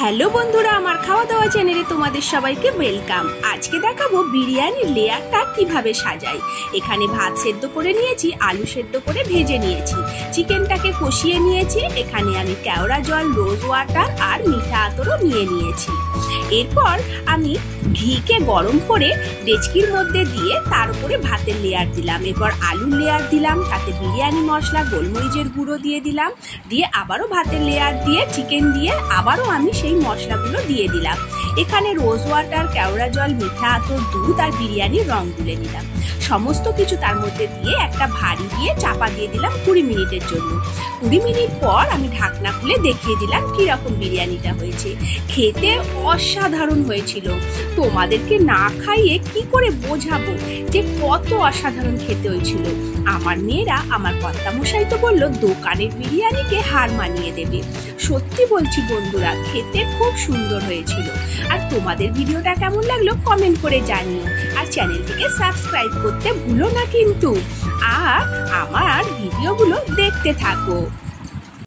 Hello বন্ধুরা, আমার খাওয়া দাওয়া চ্যানেলে তোমাদের সবাইকে ওয়েলকাম। আজকে দেখাবো বিরিয়ানির লেয়ারটা কিভাবে সাজাই। এখানে ভাত সেদ্ধ করে নিয়েছি, আলু সেদ্ধ করে ভেজে নিয়েছি, চিকেনটাকে কষিয়ে নিয়েছি। এখানে আমি কেওড়া জল, রোজ ওয়াটার আর মিঠা আতরও নিয়ে নিয়েছি। এরপর আমি ঘিকে গরম করে ডেচকির মধ্যে দিয়ে তার উপরে ভাতের লেয়ার দিলাম। এরপর আলুর লেয়ার দিলাম, তাতে বিরিয়ানি মশলা, গোলমরিচের গুঁড়ো দিয়ে দিলাম, দিয়ে আবারও ভাতের লেয়ার দিয়ে চিকেন দিয়ে আবারও আমি সেই মশলাগুলো দিয়ে দিলাম। এখানে রোজ ওয়াটার, কেওড়া জল, মিঠা আতর, দুধ আর বিরিয়ানির রং তুলে নিলাম। সমস্ত কিছু তার মধ্যে দিয়ে একটা ভাঁড়ি দিয়ে চাপা দিয়ে দিলাম 20 মিনিটের জন্য। 20 মিনিট পর আমি ঢাকনা খুলে দেখিয়ে দিলাম কিরকম বিরিয়ানিটা হয়েছে। খেতে অসাধারণ হয়েছিল। তোমাদেরকে না খাইয়ে কি করে বোঝাবো যে কত অসাধারণ খেতে হয়েছিল। আমার মেয়েরা, আমার কর্তামশাই তো বললো দোকানের বিরিয়ানিকে হার মানিয়ে দেবে। সত্যি বলছি বন্ধুরা, খেতে খুব সুন্দর হয়েছিল। আর তোমাদের ভিডিওটা কেমন লাগলো কমেন্ট করে জানিও। আর চ্যানেলটিকে সাবস্ক্রাইব করতে ভুলো না কিন্তু। আর আমার ভিডিওগুলো দেখতে থাকো।